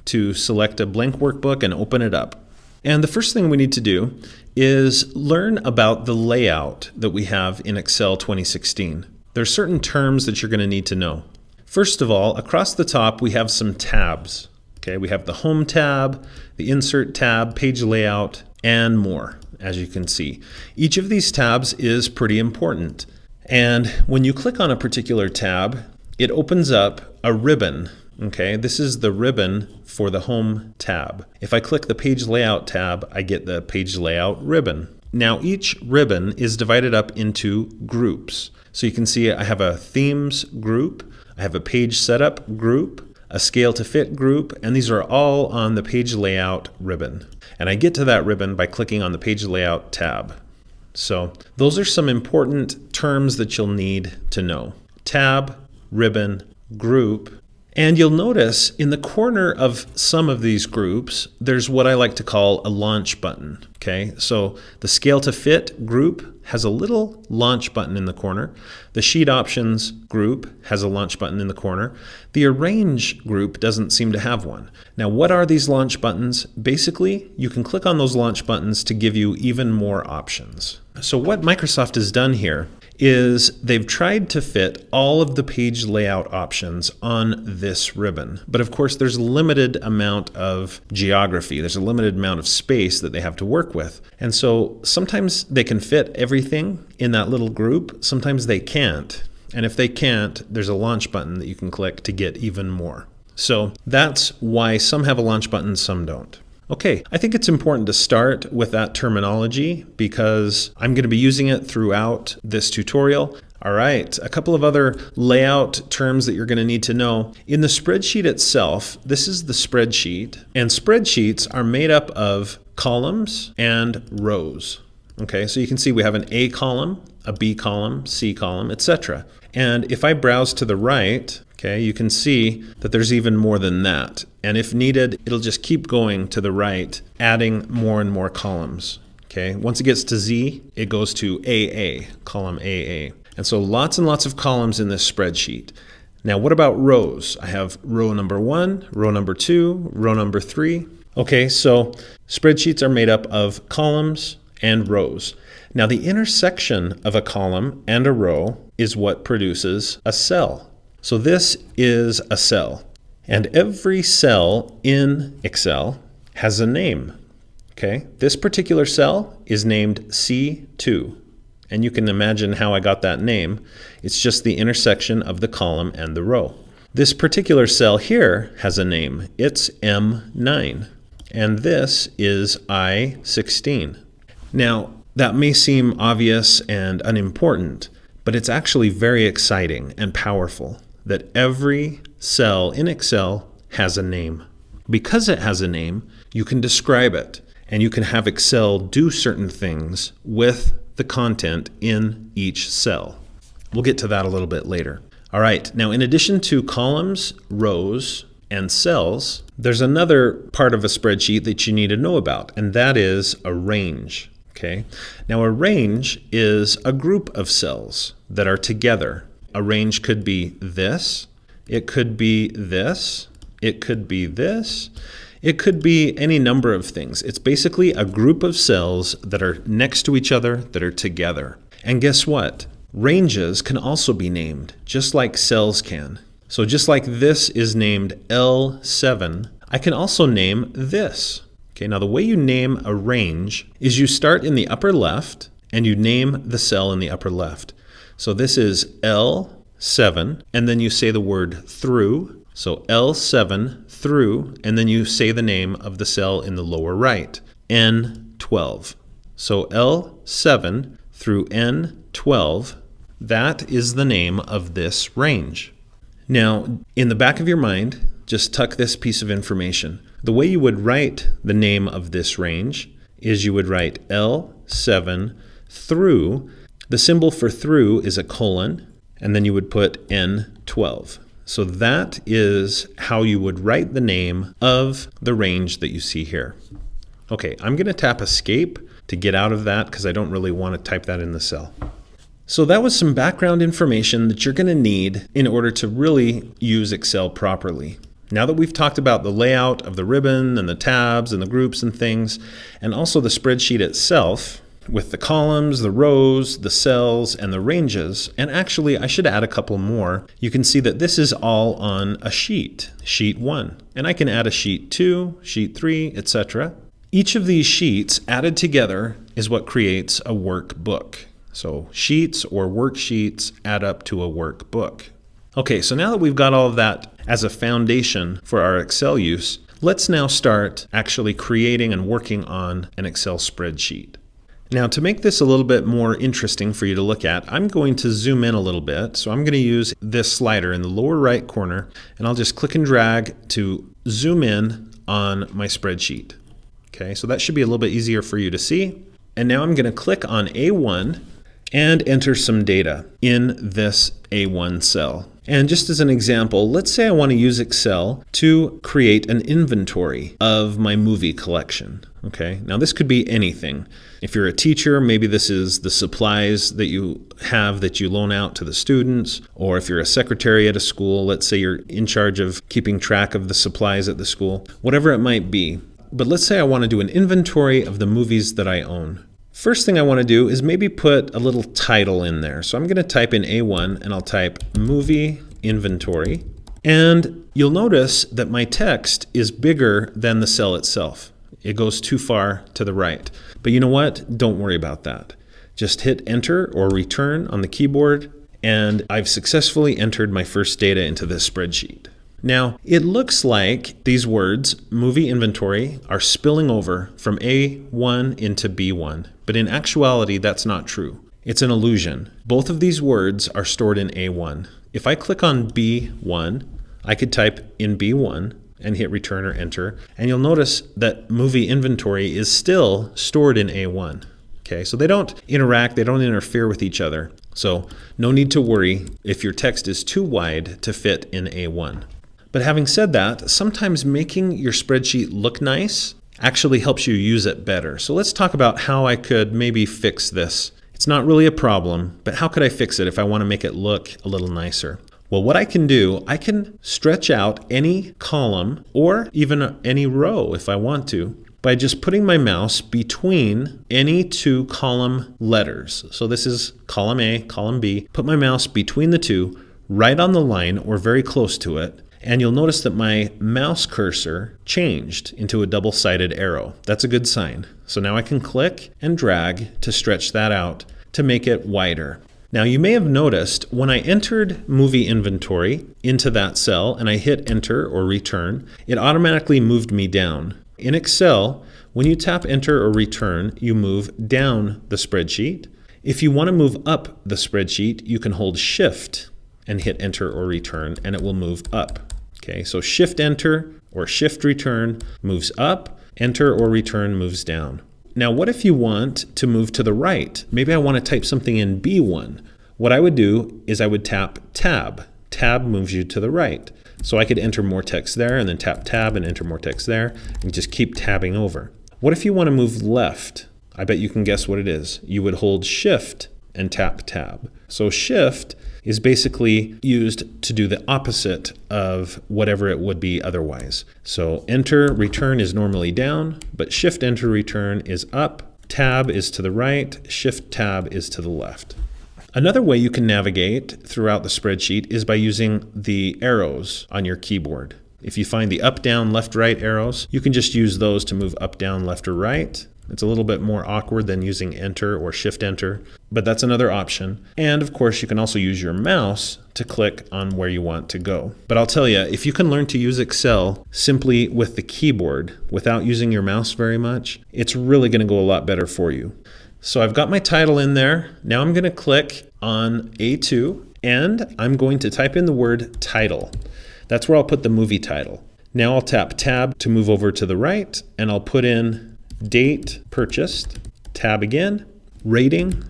to select a blank workbook and open it up. And the first thing we need to do is learn about the layout that we have in Excel 2016. There are certain terms that you're going to need to know. First of all, across the top we have some tabs. Okay, we have the Home tab, the Insert tab, Page Layout, and more, as you can see. Each of these tabs is pretty important. And when you click on a particular tab, it opens up a ribbon. Okay, this is the ribbon for the Home tab. If I click the Page Layout tab, I get the Page Layout ribbon. Now each ribbon is divided up into groups. So you can see I have a Themes group, I have a Page Setup group, a Scale to Fit group, and these are all on the Page Layout ribbon. And I get to that ribbon by clicking on the Page Layout tab. So those are some important terms that you'll need to know. Tab, ribbon, group. And you'll notice in the corner of some of these groups, there's what I like to call a launch button. Okay, so the Scale to Fit group has a little launch button in the corner. The Sheet Options group has a launch button in the corner. The Arrange group doesn't seem to have one. Now, what are these launch buttons? Basically, you can click on those launch buttons to give you even more options. So what Microsoft has done here is they've tried to fit all of the page layout options on this ribbon. But of course, there's a limited amount of geography. There's a limited amount of space that they have to work with. And so sometimes they can fit everything in that little group. Sometimes they can't. And if they can't, there's a launch button that you can click to get even more. So that's why some have a launch button, some don't. Okay, I think it's important to start with that terminology because I'm going to be using it throughout this tutorial. All right, a couple of other layout terms that you're going to need to know. In the spreadsheet itself, this is the spreadsheet, and spreadsheets are made up of columns and rows. Okay, so you can see we have an A column, a B column, C column, etc. And if I browse to the right, okay, you can see that there's even more than that. And if needed, it'll just keep going to the right, adding more and more columns. Okay, once it gets to Z, it goes to AA, column AA. And so lots and lots of columns in this spreadsheet. Now, what about rows? I have row number 1, row number 2, row number 3. Okay, so spreadsheets are made up of columns and rows. Now, the intersection of a column and a row is what produces a cell. So this is a cell, and every cell in Excel has a name. Okay, this particular cell is named C2, and you can imagine how I got that name. It's just the intersection of the column and the row. This particular cell here has a name. It's M9, and this is I16. Now, that may seem obvious and unimportant, but it's actually very exciting and powerful that every cell in Excel has a name. Because it has a name, you can describe it, and you can have Excel do certain things with the content in each cell. We'll get to that a little bit later. All right, now in addition to columns, rows, and cells, there's another part of a spreadsheet that you need to know about, and that is a range. Okay, now a range is a group of cells that are together. A range could be this, it could be this, it could be this, it could be any number of things. It's basically a group of cells that are next to each other, that are together. And guess what? Ranges can also be named, just like cells can. So just like this is named L7, I can also name this. Okay, now the way you name a range is you start in the upper left and you name the cell in the upper left. So this is L7, and then you say the word through. So L7 through, and then you say the name of the cell in the lower right, N12. So L7 through N12, that is the name of this range. Now, in the back of your mind, just tuck this piece of information. The way you would write the name of this range is you would write L7 through. The symbol for through is a colon, and then you would put N12. So that is how you would write the name of the range that you see here. Okay, I'm going to tap Escape to get out of that because I don't really want to type that in the cell. So that was some background information that you're going to need in order to really use Excel properly. Now that we've talked about the layout of the ribbon and the tabs and the groups and things, and also the spreadsheet itself, with the columns, the rows, the cells, and the ranges, and actually I should add a couple more, you can see that this is all on a sheet, sheet 1. And I can add a sheet 2, sheet 3, etc. Each of these sheets added together is what creates a workbook. So sheets or worksheets add up to a workbook. Okay, so now that we've got all of that as a foundation for our Excel use, let's now start actually creating and working on an Excel spreadsheet. Now, to make this a little bit more interesting for you to look at, I'm going to zoom in a little bit. So I'm going to use this slider in the lower right corner, and I'll just click and drag to zoom in on my spreadsheet. Okay, so that should be a little bit easier for you to see. And now I'm going to click on A1 and enter some data in this A1 cell. And just as an example, let's say I want to use Excel to create an inventory of my movie collection. Okay, now this could be anything. If you're a teacher, maybe this is the supplies that you have that you loan out to the students, or if you're a secretary at a school, let's say you're in charge of keeping track of the supplies at the school, whatever it might be. But let's say I want to do an inventory of the movies that I own. First thing I want to do is maybe put a little title in there. So I'm going to type in A1 and I'll type movie inventory. And you'll notice that my text is bigger than the cell itself. It goes too far to the right. But you know what? Don't worry about that. Just hit enter or return on the keyboard, and I've successfully entered my first data into this spreadsheet. Now, it looks like these words, movie inventory, are spilling over from A1 into B1, but in actuality, that's not true. It's an illusion. Both of these words are stored in A1. If I click on B1, I could type in B1 and hit return or enter, and you'll notice that movie inventory is still stored in A1. Okay, so they don't interact, they don't interfere with each other. So no need to worry if your text is too wide to fit in A1. But having said that, sometimes making your spreadsheet look nice actually helps you use it better. So let's talk about how I could maybe fix this. It's not really a problem, but how could I fix it if I want to make it look a little nicer? Well, what I can do, I can stretch out any column or even any row if I want to by just putting my mouse between any two column letters. So this is column A, column B. Put my mouse between the two, right on the line or very close to it. And you'll notice that my mouse cursor changed into a double-sided arrow. That's a good sign. So now I can click and drag to stretch that out to make it wider. Now you may have noticed when I entered movie inventory into that cell and I hit enter or return, it automatically moved me down. In Excel, when you tap enter or return, you move down the spreadsheet. If you want to move up the spreadsheet, you can hold shift and hit enter or return and it will move up. Okay, so shift enter or shift return moves up, enter or return moves down. Now what if you want to move to the right? Maybe I want to type something in B1. What I would do is I would tap tab. Tab moves you to the right. So I could enter more text there and then tap tab and enter more text there and just keep tabbing over. What if you want to move left? I bet you can guess what it is. You would hold shift and tap tab. So shift is basically used to do the opposite of whatever it would be otherwise. So enter, return is normally down, but shift, enter, return is up, tab is to the right, shift, tab is to the left. Another way you can navigate throughout the spreadsheet is by using the arrows on your keyboard. If you find the up, down, left, right arrows, you can just use those to move up, down, left, or right. It's a little bit more awkward than using enter or shift enter, but that's another option. And of course, you can also use your mouse to click on where you want to go. But I'll tell you, if you can learn to use Excel simply with the keyboard without using your mouse very much, it's really going to go a lot better for you. So I've got my title in there. Now I'm going to click on A2 and I'm going to type in the word title. That's where I'll put the movie title. Now I'll tap tab to move over to the right and I'll put in date purchased, tab again, rating,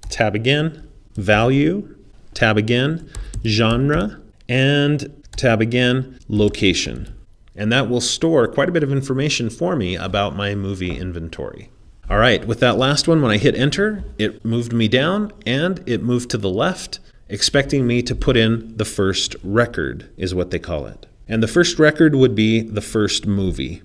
tab again, value, tab again, genre, and tab again, location. And that will store quite a bit of information for me about my movie inventory. All right, with that last one, when I hit enter, it moved me down and it moved to the left, expecting me to put in the first record, is what they call it. And the first record would be the first movie.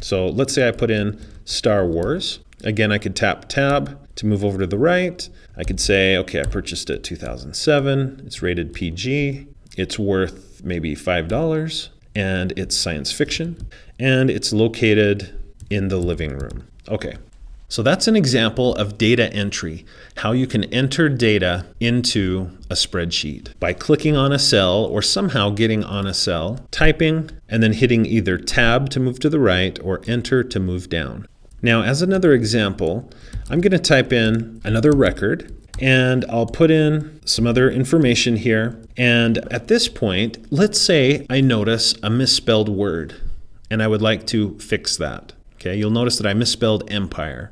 So let's say I put in Star Wars. Again, I could tap tab to move over to the right. I could say, okay, I purchased it 2007. It's rated PG. It's worth maybe $5. And it's science fiction. And it's located in the living room. Okay. So that's an example of data entry, how you can enter data into a spreadsheet by clicking on a cell or somehow getting on a cell, typing, and then hitting either tab to move to the right or enter to move down. Now, as another example, I'm going to type in another record and I'll put in some other information here. And at this point, let's say I notice a misspelled word and I would like to fix that. Okay, you'll notice that I misspelled empire.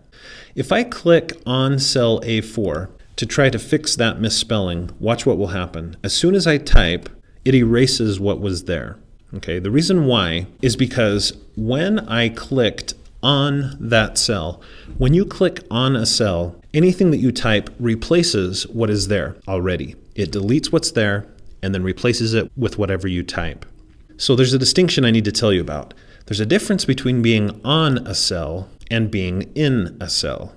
If I click on cell A4 to try to fix that misspelling, watch what will happen. As soon as I type, it erases what was there. Okay, the reason why is because when I clicked on that cell, when you click on a cell, anything that you type replaces what is there already. It deletes what's there and then replaces it with whatever you type. So there's a distinction I need to tell you about. There's a difference between being on a cell and being in a cell.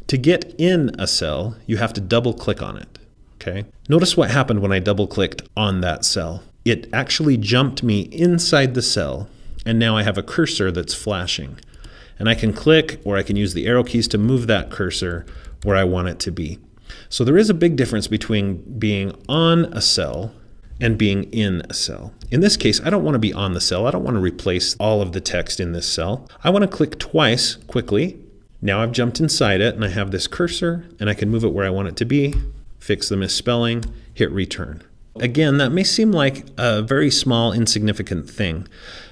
To get in a cell, you have to double click on it. Okay? Notice what happened when I double clicked on that cell. It actually jumped me inside the cell, and now I have a cursor that's flashing. And I can click or I can use the arrow keys to move that cursor where I want it to be. So there is a big difference between being on a cell and being in a cell. In this case, I don't want to be on the cell. I don't want to replace all of the text in this cell. I want to click twice quickly. Now I've jumped inside it and I have this cursor and I can move it where I want it to be, fix the misspelling, hit return. Again, that may seem like a very small, insignificant thing,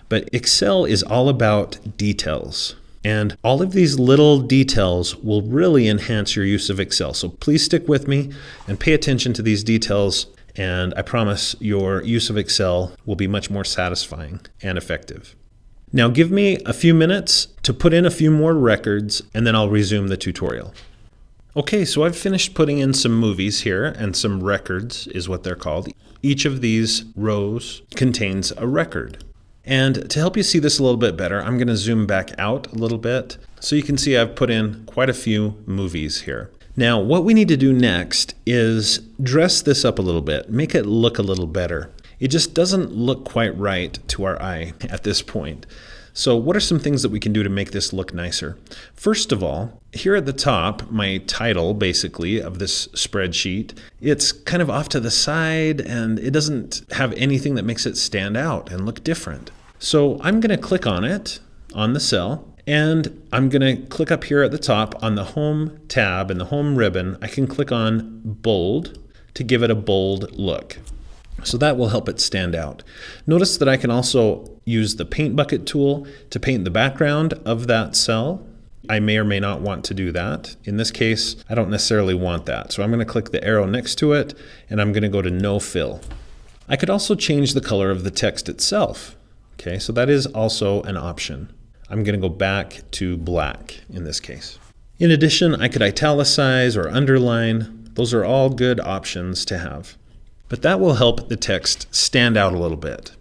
but Excel is all about details. And all of these little details will really enhance your use of Excel. So please stick with me and pay attention to these details. And I promise your use of Excel will be much more satisfying and effective. Now give me a few minutes to put in a few more records and then I'll resume the tutorial. Okay, so I've finished putting in some movies here and some records is what they're called. Each of these rows contains a record. And to help you see this a little bit better, I'm going to zoom back out a little bit so you can see I've put in quite a few movies here. Now, what we need to do next is dress this up a little bit, make it look a little better. It just doesn't look quite right to our eye at this point. So what are some things that we can do to make this look nicer? First of all, here at the top, my title basically of this spreadsheet, it's kind of off to the side and it doesn't have anything that makes it stand out and look different. So I'm going to click on it, on the cell, and I'm going to click up here at the top on the Home tab and the Home ribbon. I can click on Bold to give it a bold look. So that will help it stand out. Notice that I can also use the Paint Bucket tool to paint the background of that cell. I may or may not want to do that. In this case, I don't necessarily want that. So I'm going to click the arrow next to it and I'm going to go to No Fill. I could also change the color of the text itself. Okay, so that is also an option. I'm going to go back to black in this case. In addition, I could italicize or underline. Those are all good options to have. But that will help the text stand out a little bit.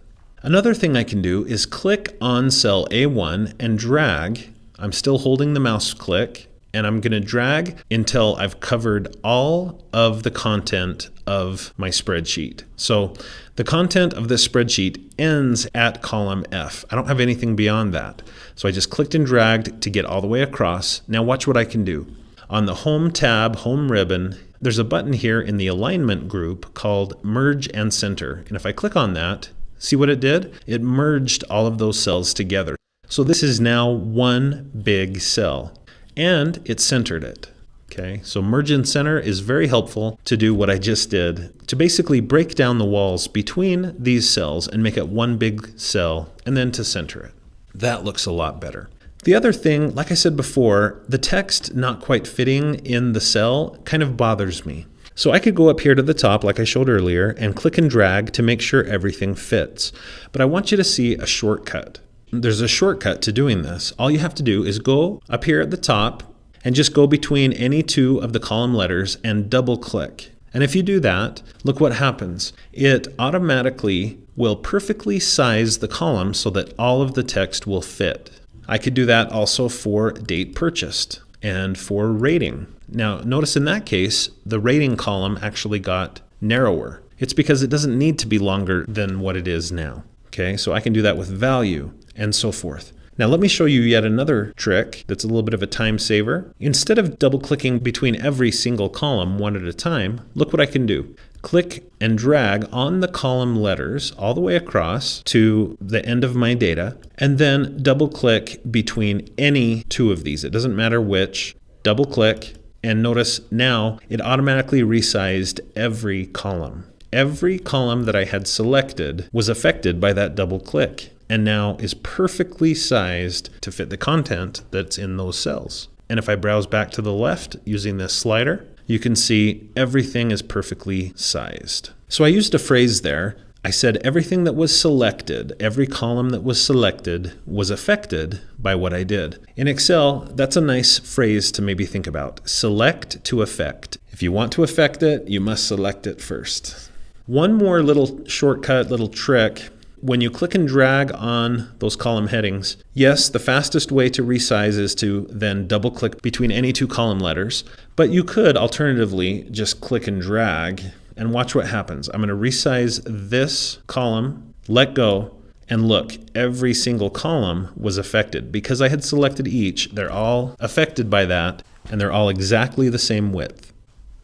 Another thing I can do is click on cell A1 and drag. I'm still holding the mouse click, and I'm going to drag until I've covered all of the content of my spreadsheet. So the content of this spreadsheet ends at column F. I don't have anything beyond that. So I just clicked and dragged to get all the way across. Now watch what I can do. On the Home tab, Home ribbon, there's a button here in the alignment group called Merge and Center. And if I click on that, see what it did? It merged all of those cells together. So this is now one big cell, and it centered it. Okay, so Merge and Center is very helpful to do what I just did, to basically break down the walls between these cells and make it one big cell, and then to center it. That looks a lot better. The other thing, like I said before, the text not quite fitting in the cell kind of bothers me. So I could go up here to the top, like I showed earlier, and click and drag to make sure everything fits. But I want you to see a shortcut. There's a shortcut to doing this. All you have to do is go up here at the top and just go between any two of the column letters and double click. And if you do that, look what happens. It automatically will perfectly size the column so that all of the text will fit. I could do that also for date purchased and for rating. Now, notice in that case, the rating column actually got narrower. It's because it doesn't need to be longer than what it is now. Okay, so I can do that with value and so forth. Now let me show you yet another trick that's a little bit of a time saver. Instead of double-clicking between every single column one at a time, look what I can do. Click and drag on the column letters all the way across to the end of my data, and then double-click between any two of these. It doesn't matter which. Double-click, and notice now it automatically resized every column. Every column that I had selected was affected by that double-click, and now is perfectly sized to fit the content that's in those cells. And if I browse back to the left using this slider, you can see everything is perfectly sized. So I used a phrase there. I said everything that was selected, every column that was selected was affected by what I did. In Excel, that's a nice phrase to maybe think about. Select to affect. If you want to affect it, you must select it first. One more little shortcut, little trick. When you click and drag on those column headings, yes, the fastest way to resize is to then double click between any two column letters, but you could alternatively just click and drag and watch what happens. I'm going to resize this column, let go, and look, every single column was affected. Because I had selected each, they're all affected by that, and they're all exactly the same width.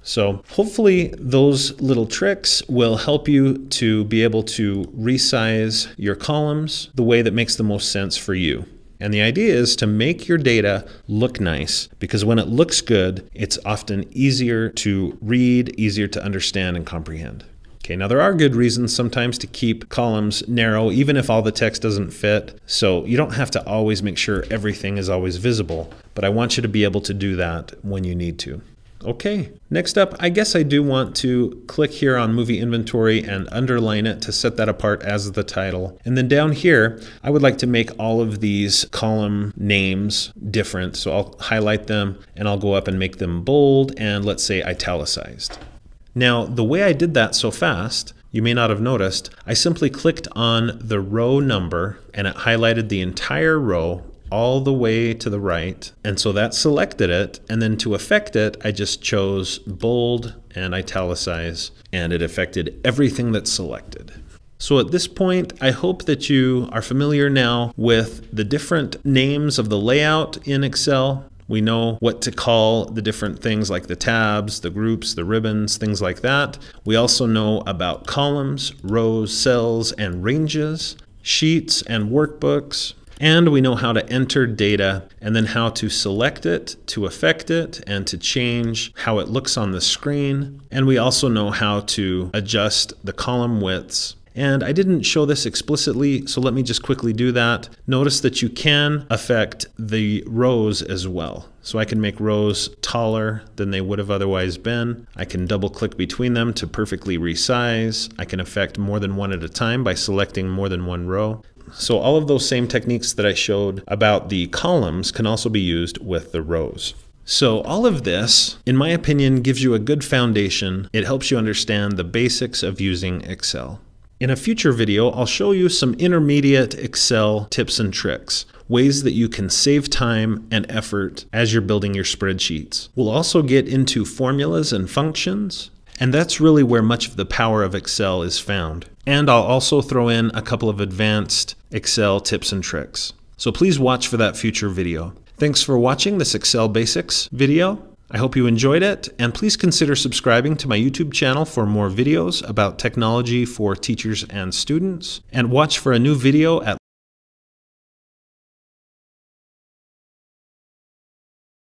So hopefully those little tricks will help you to be able to resize your columns the way that makes the most sense for you. And the idea is to make your data look nice, because when it looks good, it's often easier to read, easier to understand and comprehend. Okay, now there are good reasons sometimes to keep columns narrow, even if all the text doesn't fit. So you don't have to always make sure everything is always visible, but I want you to be able to do that when you need to. Okay, next up, I guess I do want to click here on Movie Inventory and underline it to set that apart as the title. And then down here, I would like to make all of these column names different. So I'll highlight them and I'll go up and make them bold and let's say italicized. Now, the way I did that so fast, you may not have noticed, I simply clicked on the row number and it highlighted the entire row all the way to the right, and so that selected it, and then to affect it I just chose bold and italicize, and it affected everything that's selected. So at this point, I hope that you are familiar now with the different names of the layout in Excel. We know what to call the different things like the tabs, the groups, the ribbons, things like that. We also know about columns, rows, cells, and ranges, sheets and workbooks. And we know how to enter data and then how to select it, to affect it, and to change how it looks on the screen. And we also know how to adjust the column widths. And I didn't show this explicitly, so let me just quickly do that. Notice that you can affect the rows as well. So I can make rows taller than they would have otherwise been. I can double click between them to perfectly resize. I can affect more than one at a time by selecting more than one row. So all of those same techniques that I showed about the columns can also be used with the rows. So all of this, in my opinion, gives you a good foundation. It helps you understand the basics of using Excel. In a future video, I'll show you some intermediate Excel tips and tricks, ways that you can save time and effort as you're building your spreadsheets. We'll also get into formulas and functions, and that's really where much of the power of Excel is found. And I'll also throw in a couple of advanced Excel tips and tricks. So please watch for that future video. Thanks for watching this Excel Basics video. I hope you enjoyed it, and please consider subscribing to my YouTube channel for more videos about technology for teachers and students. And watch for a new video at